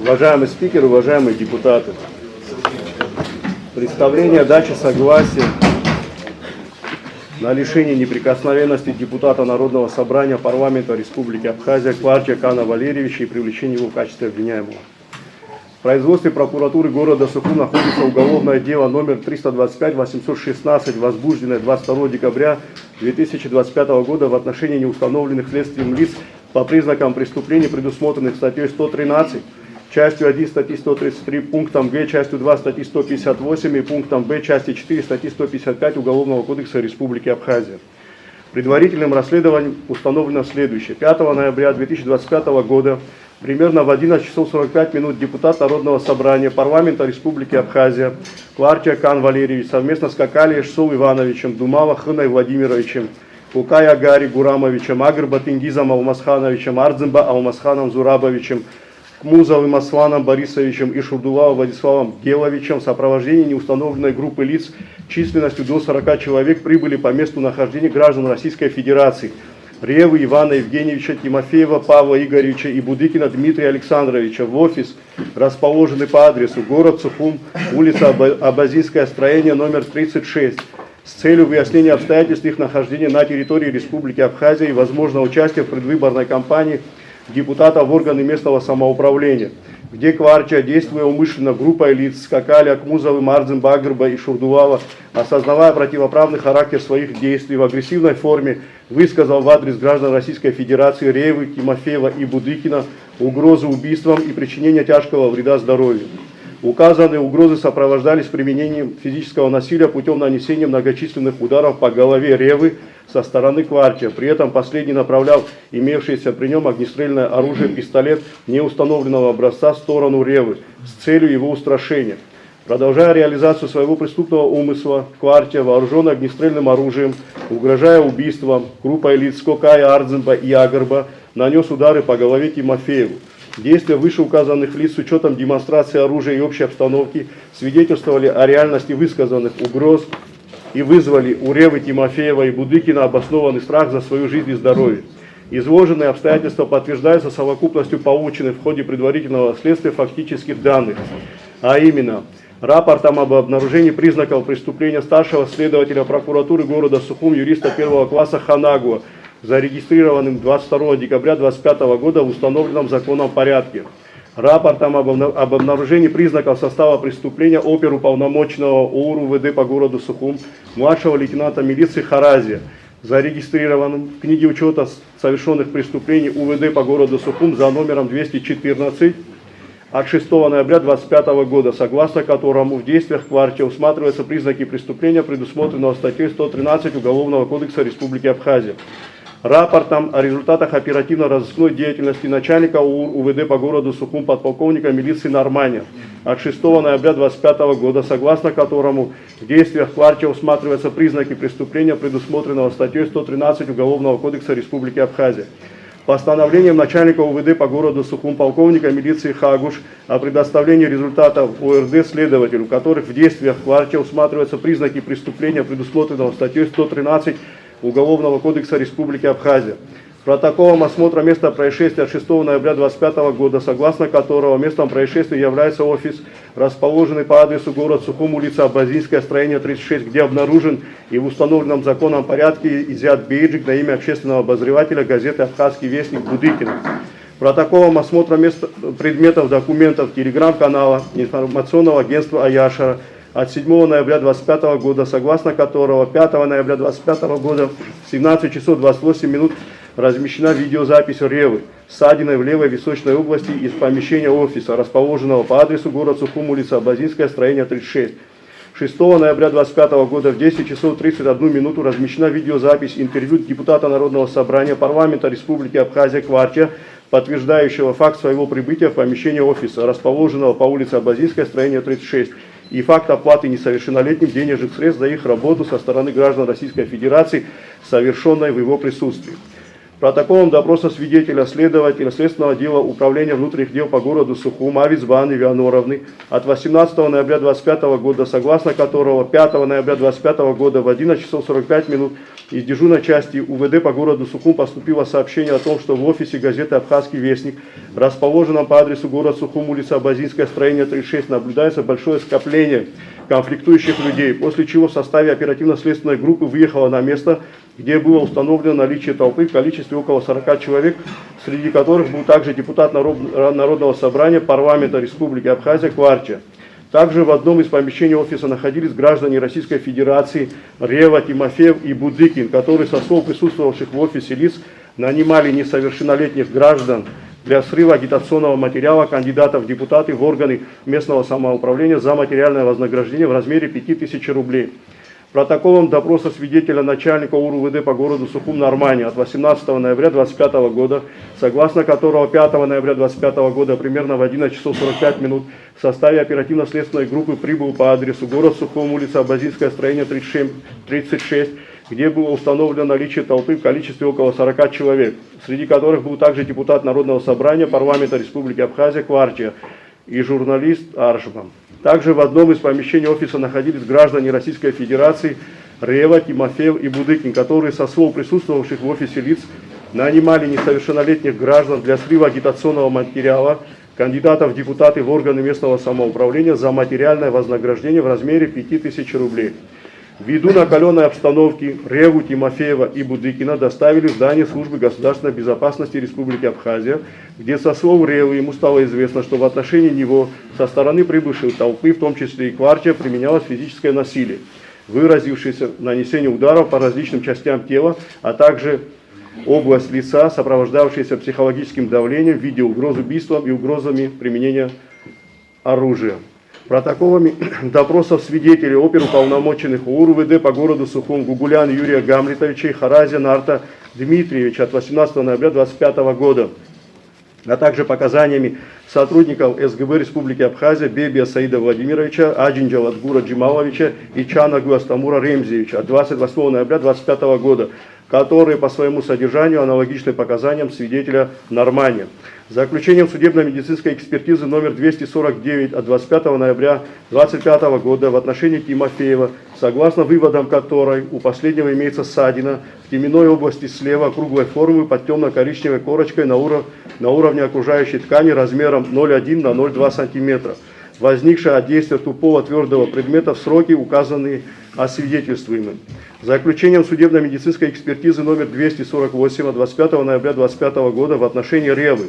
Уважаемый спикер, уважаемые депутаты, представление о даче согласия на лишение неприкосновенности депутата Народного собрания парламента Республики Абхазия Кварча Кана Валерьевича и привлечение его в качестве обвиняемого. В производстве прокуратуры города Сухум находится уголовное дело номер 325-816, возбужденное 22 декабря 2025 года в отношении неустановленных следствием лиц по признакам преступлений, предусмотренных статьей 113, частью 1 статьи 133, пунктом Г, частью 2 статьи 158 и пунктом Б, части 4 статьи 155 Уголовного кодекса Республики Абхазия. Предварительным расследованием установлено следующее. 5 ноября 2025 года примерно в 11 часов 45 минут депутат Народного собрания парламента Республики Абхазия Кварча Кан Валерьевич совместно с Какали Эшсол Ивановичем, Думава Хыной Владимировичем, Кукай Агари Гурамовичем, Агрба Тенгизом Алмасхановичем, Ардзимба Алмасханом Зурабовичем, Кмузовым Асланом Борисовичем и Шурдулавом Владиславом Геловичем в сопровождении неустановленной группы лиц численностью до 40 человек прибыли по месту нахождения граждан Российской Федерации Ревы Ивана Евгеньевича, Тимофеева Павла Игоревича и Будыкина Дмитрия Александровича в офис, расположенный по адресу город Сухум, улица Абазинское строение, номер 36, с целью выяснения обстоятельств их нахождения на территории Республики Абхазия и возможного участия в предвыборной кампании депутата в органы местного самоуправления, где Кварча, действуя умышленно группой лиц Скакали, Акмузовым, Ардзимба, Агрба и Шурдулава, осознавая противоправный характер своих действий в агрессивной форме, высказал в адрес граждан Российской Федерации Ревы, Тимофеева и Будыкина угрозу убийством и причинения тяжкого вреда здоровью. Указанные угрозы сопровождались применением физического насилия путем нанесения многочисленных ударов по голове Ревы со стороны Кварча. При этом последний направлял имевшееся при нем огнестрельное оружие пистолет неустановленного образца в сторону Ревы с целью его устрашения. Продолжая реализацию своего преступного умысла, Кварча, вооруженный огнестрельным оружием, угрожая убийством, группой лиц Кокая, Ардзимба и Агрба, нанес удары по голове Тимофееву. Действия вышеуказанных лиц с учетом демонстрации оружия и общей обстановки свидетельствовали о реальности высказанных угроз и вызвали у Ревы, Тимофеева и Будыкина обоснованный страх за свою жизнь и здоровье. Изложенные обстоятельства подтверждаются совокупностью полученных в ходе предварительного следствия фактических данных, а именно рапортом об обнаружении признаков преступления старшего следователя прокуратуры города Сухум, юриста первого класса Ханагуа, зарегистрированным 22 декабря 2025 года в установленном законом порядке. Рапортом об обнаружении признаков состава преступления оперуполномоченного ОУР УВД по городу Сухум младшего лейтенанта милиции Харазия, зарегистрированным в книге учета совершенных преступлений УВД по городу Сухум за номером 214 от 6 ноября 2025 года, согласно которому в действиях Кварча усматриваются признаки преступления, предусмотренного статьей 113 Уголовного кодекса Республики Абхазия. Рапортом о результатах оперативно-розыскной деятельности начальника УУР УВД по городу Сухум подполковника милиции Норманя от 6 ноября 2025 года, согласно которому в действиях Кварча усматриваются признаки преступления, предусмотренного статьей 113 Уголовного кодекса Республики Абхазия. Постановлением начальника УВД по городу Сухум полковника милиции Хагуш о предоставлении результатов ОРД следователю, в которых в действиях Кварча усматриваются признаки преступления, предусмотренного статьей 113 Уголовного кодекса Республики Абхазия. Протоколом осмотра места происшествия от 6 ноября 2025 года, согласно которого местом происшествия является офис, расположенный по адресу город Сухум, улица Абазинское строение 36, где обнаружен и в установленном законном порядке изъят бейджик на имя общественного обозревателя газеты «Абхазский вестник» Будыкина. Протоколом осмотра предметов документов телеграм-канала информационного агентства «Аяшара» от 7 ноября 2025 года, согласно которого 5 ноября 2025 года в 17 часов 28 минут размещена видеозапись Ревы, ссадиной в левой височной области из помещения офиса, расположенного по адресу город Сухум, улица Абазинское строение 36. 6 ноября 2025 года в 10 часов 31 минуту размещена видеозапись интервью депутата Народного собрания парламента Республики Абхазия Кварча, подтверждающего факт своего прибытия в помещение офиса, расположенного по улице Абазинское строение 36, и факт оплаты несовершеннолетним денежных средств за их работу со стороны граждан Российской Федерации, совершенной в его присутствии. Протоколом допроса свидетеля, следователя Следственного отдела Управления внутренних дел по городу Сухум Авицбы Анны Вианоровны от 18 ноября 2025 года, согласно которого 5 ноября 2025 года в 11 часов 45 минут из дежурной части УВД по городу Сухум поступило сообщение о том, что в офисе газеты «Абхазский вестник», расположенном по адресу город Сухум, улица Абазинская, строение 36, наблюдается большое скопление конфликтующих людей, после чего в составе оперативно-следственной группы выехала на место, где было установлено наличие толпы в количестве около 40 человек, среди которых был также депутат Народного собрания парламента Республики Абхазия Кварча. Также в одном из помещений офиса находились граждане Российской Федерации Рева, Тимофеев и Будыкин, которые со слов присутствовавших в офисе лиц нанимали несовершеннолетних граждан для срыва агитационного материала кандидатов в депутаты в органы местного самоуправления за материальное вознаграждение в размере 5000 рублей. Протоколом допроса свидетеля начальника УРУВД по городу Сухум Нормани от 18 ноября 2025 года, согласно которого 5 ноября 2025 года примерно в 11 часов 45 минут в составе оперативно-следственной группы прибыл по адресу город Сухум, улица Абазинская, строение 36, где было установлено наличие толпы в количестве около 40 человек, среди которых был также депутат Народного собрания парламента Республики Абхазия Кварча и журналист Аршбан. Также в одном из помещений офиса находились граждане Российской Федерации Рева, Тимофеев и Будыкин, которые со слов присутствовавших в офисе лиц нанимали несовершеннолетних граждан для срыва агитационного материала кандидатов в депутаты в органы местного самоуправления за материальное вознаграждение в размере 5000 рублей. Ввиду накаленной обстановки Реву, Тимофеева и Будыкина доставили в здание службы государственной безопасности Республики Абхазия, где со слов Ревы ему стало известно, что в отношении него со стороны прибывшей толпы, в том числе и Кварча, применялось физическое насилие, выразившееся нанесением ударов по различным частям тела, а также область лица, сопровождавшаяся психологическим давлением в виде угроз убийством и угрозами применения оружия. Протоколами допросов свидетелей оперуполномоченных УРУВД по городу Сухум Гугулян Юрия Гамлетовича и Харазия Нарта Дмитриевича от 18 ноября 2025 года, а также показаниями сотрудников СГБ Республики Абхазия Бебия Саида Владимировича, Аджинджа Адгура Джималовича и Чанагу Астамура Ремзевича от 28 ноября 2025 года, которые по своему содержанию аналогичны показаниям свидетеля Нормани. Заключением судебно-медицинской экспертизы номер 249 от 25 ноября 2025 года в отношении Тимофеева, согласно выводам которой у последнего имеется ссадина в теменной области слева круглой формы под темно-коричневой корочкой на уровне окружающей ткани размером 0,1 на 0,2 см, возникшая от действия тупого твердого предмета в сроки, указанные освидетельствуемым. Заключением судебно-медицинской экспертизы номер 248 от 25 ноября 2025 года в отношении Ревы,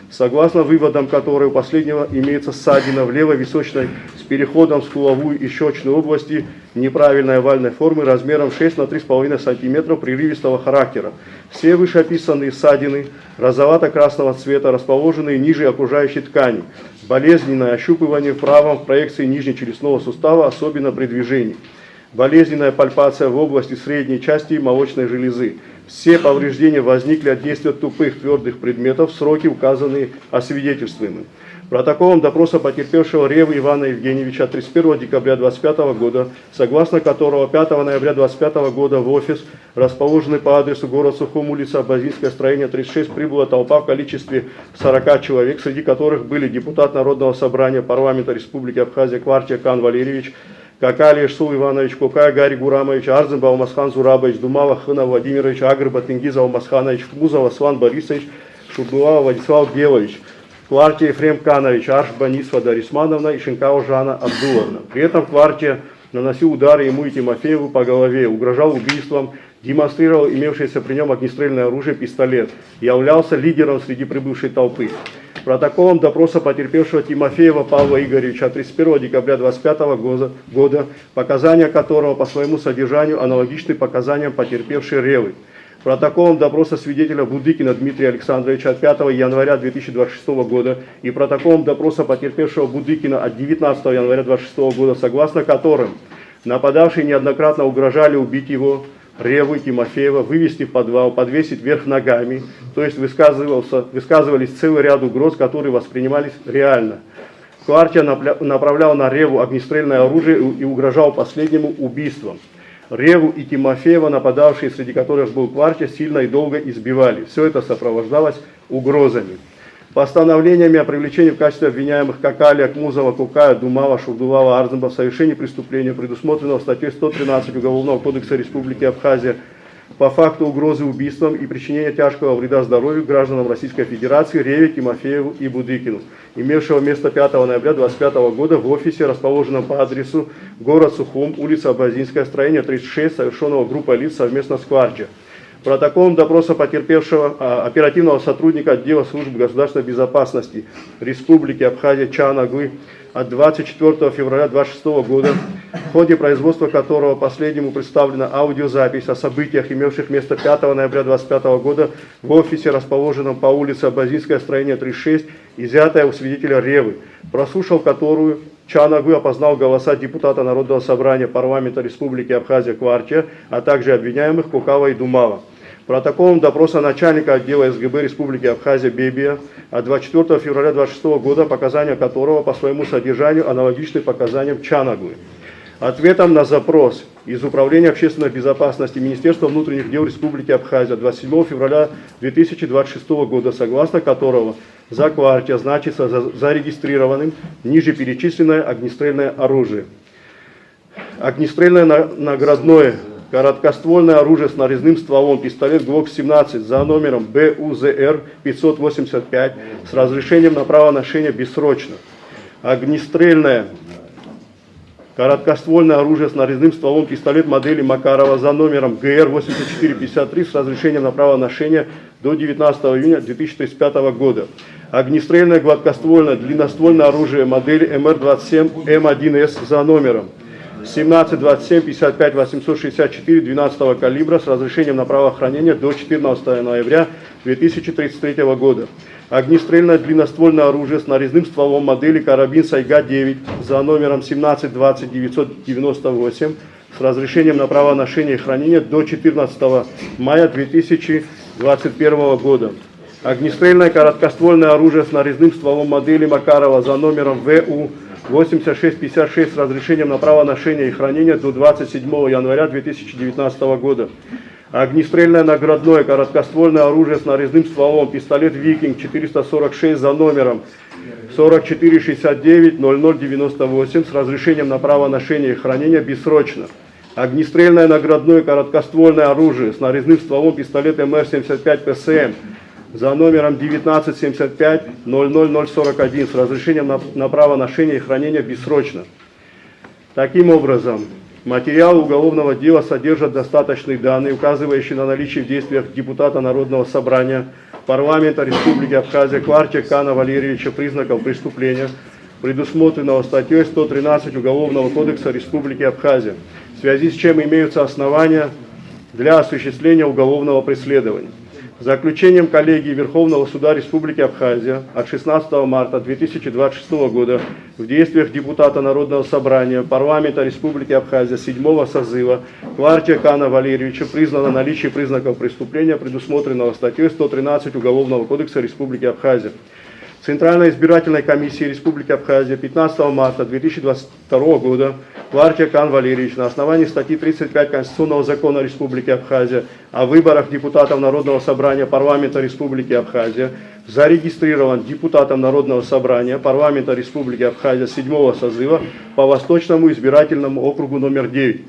согласно выводам которой у последнего имеется ссадина в левой височной с переходом в скуловую и щечную области неправильной овальной формы размером 6 на 3,5 см прерывистого характера. Все вышеописанные ссадины розовато-красного цвета, расположенные ниже окружающей ткани. Болезненное ощупывание правом в проекции нижнечелюстного сустава, особенно при движении. Болезненная пальпация в области средней части молочной железы. Все повреждения возникли от действия тупых твердых предметов, сроки указанные освидетельствуемым. Протоколом допроса потерпевшего Ревы Ивана Евгеньевича 31 декабря 2025 года, согласно которого 5 ноября 2025 года в офис, расположенный по адресу город Сухум, улица Абазинская, строение 36, прибыла толпа в количестве 40 человек, среди которых были депутат Народного собрания парламента Республики Абхазия Кварча Кан Валерьевич, Какали Шсул Иванович, Кокай Гарри Гурамович, Арзен Баумасхан Зурабович, Думава Хына Владимирович, Агрба Тенгиз Алмасханович, Музов Аслан Борисович, Шурдулава Владислав Белович, Кварте Ефрем Канович, Аршба Нисфада Рисмановна и Шинкау Жана Абдуловна. При этом Кварте наносил удары ему и Тимофееву по голове, угрожал убийством, демонстрировал имевшееся при нем огнестрельное оружие, пистолет, являлся лидером среди прибывшей толпы. Протоколом допроса потерпевшего Тимофеева Павла Игоревича 31 декабря 2025 года, показания которого по своему содержанию аналогичны показаниям потерпевшей Ревы. Протоколом допроса свидетеля Будыкина Дмитрия Александровича от 5 января 2026 года и протоколом допроса потерпевшего Будыкина от 19 января 2026 года, согласно которым нападавшие неоднократно угрожали убить его, Ревы, Тимофеева, вывести в подвал, подвесить вверх ногами, то есть высказывались целый ряд угроз, которые воспринимались реально. Кварча направлял на Реву огнестрельное оружие и угрожал последнему убийством. Реву и Тимофеева, нападавшие, среди которых был Кварча, сильно и долго избивали. Все это сопровождалось угрозами. Постановлениями о привлечении в качестве обвиняемых Какаля, Кмузова, Кукая, Думава, Шурдувала, Арзамба в совершении преступления, предусмотренного статьей 113 Уголовного кодекса Республики Абхазия, по факту угрозы убийством и причинения тяжкого вреда здоровью гражданам Российской Федерации Реве, Тимофееву и Будыкину, имевшего место 5 ноября 2025 года в офисе, расположенном по адресу город Сухум, улица Абазинская, строение 36, совершенного группой лиц совместно с Кварча. Протоколом допроса потерпевшего оперативного сотрудника отдела службы государственной безопасности Республики Абхазия Чаанаглы от 24 февраля 2026 года, в ходе производства которого последнему представлена аудиозапись о событиях, имевших место 5 ноября 2025 года в офисе, расположенном по улице Абазинская, строение 36, изъятая у свидетеля Ревы, прослушал которую Чаанаглы опознал голоса депутата Народного собрания парламента Республики Абхазия Кварча, а также обвиняемых Кукава и Думава. Протоколом допроса начальника отдела СГБ Республики Абхазия Бебия от 24 февраля 2026 года, показания которого по своему содержанию аналогичны показаниям Чаанаглы. Ответом на запрос из Управления общественной безопасности Министерства внутренних дел Республики Абхазия 27 февраля 2026 года, согласно которого за Кварча значится зарегистрированным ниже перечисленное огнестрельное оружие. Огнестрельное наградное короткоствольное оружие с нарезным стволом, пистолет ГЛОК-17 за номером БУЗР 585 с разрешением на право ношения бессрочно. Огнестрельное короткоствольное оружие с нарезным стволом, пистолет модели Макарова за номером ГР-8453 с разрешением на право ношения до 19 июня 2035 года. Огнестрельное гладкоствольное длинноствольное оружие модели МР-27М1С за номером 17-27-55-864 12 калибра с разрешением на право хранения до 14 ноября 2033 года. Огнестрельное длинноствольное оружие с нарезным стволом модели карабин Сайга-9 за номером 17-20-998 с разрешением на право ношения и хранения до 14 мая 2021 года. Огнестрельное короткоствольное оружие с нарезным стволом модели Макарова за номером ВУ 8656 с разрешением на право ношения и хранения до 27 января 2019 года. Огнестрельное наградное короткоствольное оружие с нарезным стволом, пистолет Викинг 446 за номером 4469-0098 с разрешением на право ношения и хранения бессрочно. Огнестрельное наградное короткоствольное оружие с нарезным стволом, пистолет МР-75 ПСМ за номером 1975-00041 с разрешением на право ношения и хранения бессрочно. Таким образом, материалы уголовного дела содержат достаточные данные, указывающие на наличие в действиях депутата Народного собрания парламента Республики Абхазия Кварча Кана Валерьевича признаков преступления, предусмотренного статьей 113 Уголовного кодекса Республики Абхазия, в связи с чем имеются основания для осуществления уголовного преследования. Заключением коллегии Верховного суда Республики Абхазия от 16 марта 2026 года в действиях депутата Народного собрания парламента Республики Абхазия 7 созыва Кварча Кана Валерьевича признано наличие признаков преступления, предусмотренного статьей 113 Уголовного кодекса Республики Абхазия. Центральной избирательной комиссии Республики Абхазия 15 марта 2022 года Кварча Кан Валерьевич на основании статьи 35 Конституционного закона Республики Абхазия о выборах депутатов Народного собрания парламента Республики Абхазия зарегистрирован депутатом Народного собрания парламента Республики Абхазия 7 созыва по Восточному избирательному округу номер 9.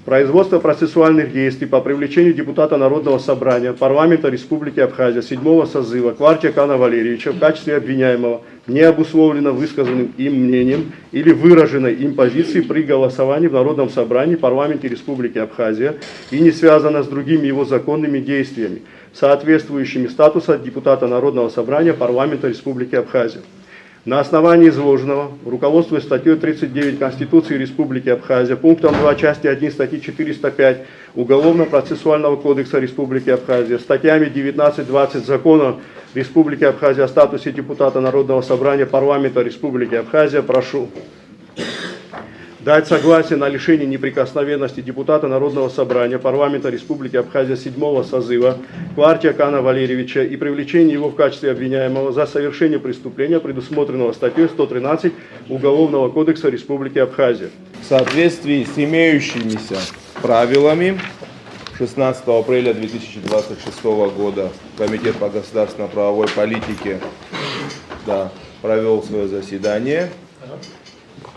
Производство процессуальных действий по привлечению депутата Народного собрания парламента Республики Абхазия 7 созыва Кварча Кана Валерьевича в качестве обвиняемого не обусловлено высказанным им мнением или выраженной им позицией при голосовании в Народном собрании парламента Республики Абхазия и не связано с другими его законными действиями, соответствующими статуса депутата Народного собрания парламента Республики Абхазия. На основании изложенного, руководствуясь статьей 39 Конституции Республики Абхазия, пунктом 2 части 1 статьи 405 Уголовно-процессуального кодекса Республики Абхазия, статьями 19-20 Закона Республики Абхазия о статусе депутата Народного собрания парламента Республики Абхазия, прошу дать согласие на лишение неприкосновенности депутата Народного собрания парламента Республики Абхазия 7 созыва Кварча Кана Валерьевича и привлечение его в качестве обвиняемого за совершение преступления, предусмотренного статьей 113 Уголовного кодекса Республики Абхазия. В соответствии с имеющимися правилами. 16 апреля 2026 года Комитет по государственно-правовой политике провел свое заседание.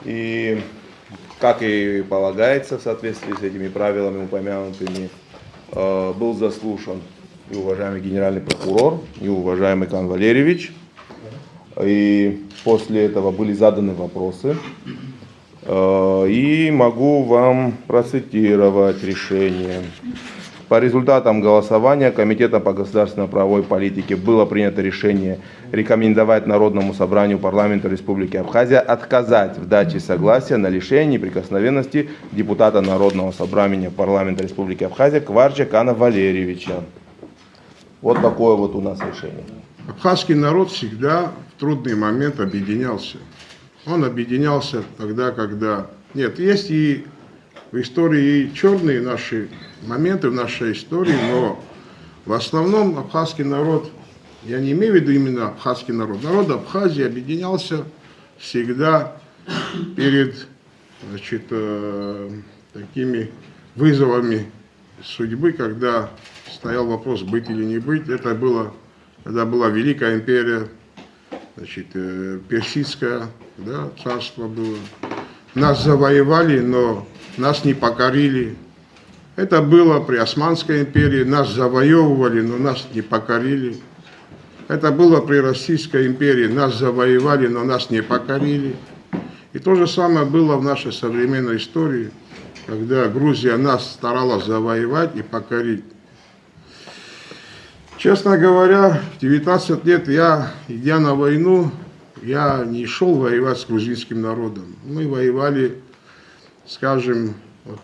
И, как и полагается в соответствии с этими правилами упомянутыми, был заслушан и уважаемый генеральный прокурор, и уважаемый Кан Валерьевич. И после этого были заданы вопросы. И могу вам процитировать решение. По результатам голосования Комитетом по государственно-правовой политике было принято решение рекомендовать Народному собранию парламента Республики Абхазия отказать в даче согласия на лишение неприкосновенности депутата Народного собрания парламента Республики Абхазия Кварча Кана Валерьевича. Вот такое вот у нас решение. Абхазский народ всегда в трудный момент объединялся. Он объединялся тогда, когда... Нет, есть и в истории и черные наши моменты в нашей истории, но в основном абхазский народ, я не имею в виду именно абхазский народ, народ Абхазии объединялся всегда перед, значит, такими вызовами судьбы, когда стоял вопрос быть или не быть. Это было, когда была Великая империя, значит, персидское, да, царство было. Нас завоевали, но нас не покорили. Это было при Османской империи. Нас завоевывали, но нас не покорили. Это было при Российской империи. Нас завоевали, но нас не покорили. И то же самое было в нашей современной истории, когда Грузия нас старалась завоевать и покорить. Честно говоря, в 19 лет я, идя на войну, я не шел воевать с грузинским народом. Мы воевали, скажем, вот,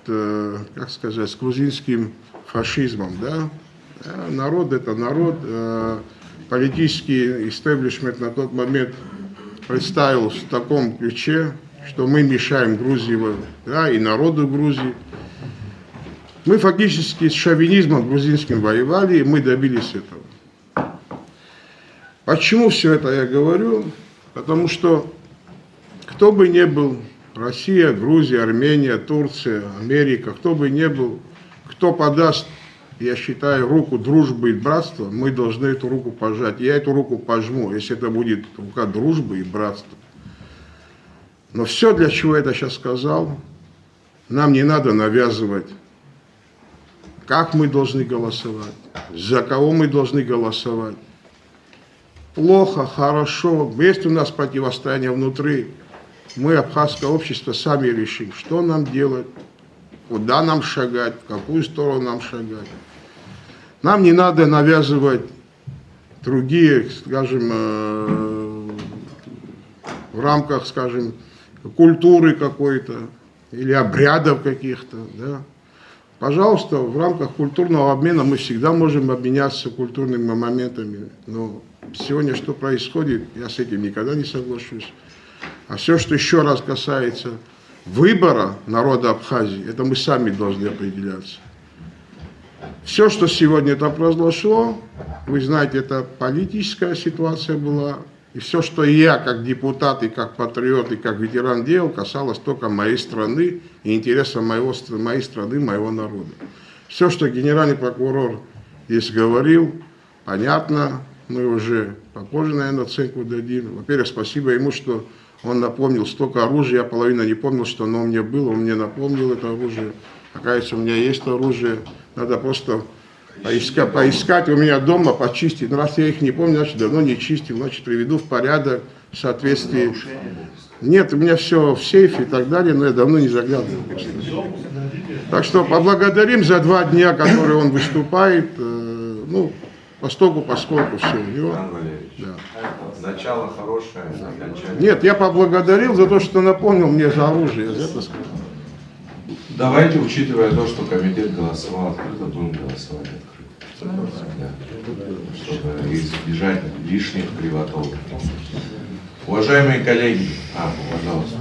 как сказать, с грузинским фашизмом. Да? Народ это народ. Политический истеблишмент на тот момент представил в таком ключе, что мы мешаем Грузии, да, и народу Грузии. Мы фактически с шовинизмом грузинским воевали, и мы добились этого. Почему все это я говорю? Потому что кто бы ни был, Россия, Грузия, Армения, Турция, Америка, кто бы ни был, кто подаст, я считаю, руку дружбы и братства, мы должны эту руку пожать. Я эту руку пожму, если это будет рука дружбы и братства. Но все, для чего я это сейчас сказал, нам не надо навязывать, как мы должны голосовать, за кого мы должны голосовать. Плохо, хорошо, есть у нас противостояние внутри. Мы, абхазское общество, сами решим, что нам делать, куда нам шагать, в какую сторону нам шагать. Нам не надо навязывать другие, скажем, в рамках, скажем, культуры какой-то или обрядов каких-то, да. Пожалуйста, в рамках культурного обмена мы всегда можем обменяться культурными моментами, но сегодня что происходит, я с этим никогда не соглашусь. А все, что еще раз касается выбора народа Абхазии, это мы сами должны определяться. Все, что сегодня там произошло, вы знаете, это политическая ситуация была. И все, что я, как депутат, и как патриот, и как ветеран делал, касалось только моей страны и интереса моей страны, моего народа. Все, что генеральный прокурор здесь говорил, понятно, мы уже попозже, наверное, оценку дадим. Во-первых, спасибо ему, что он напомнил столько оружия, я половину не помнил, что оно у меня было, он мне напомнил это оружие. Оказывается, у меня есть оружие, надо просто поискать у меня дома, почистить. Но раз я их не помню, значит, давно не чистил, значит, приведу в порядок в соответствии. Нет, у меня все в сейфе и так далее, но я давно не заглядывал. Так что поблагодарим за 2 дня, которые он выступает, ну, поскольку все у него. Да. Начало хорошее, окончание. Нет, я поблагодарил за то, что напомнил мне за оружие, я за это сказал. Давайте, учитывая то, что комитет голосовал открыто, будем голосовать открыто. Да. Чтобы избежать лишних кривотолков. Уважаемые коллеги, пожалуйста.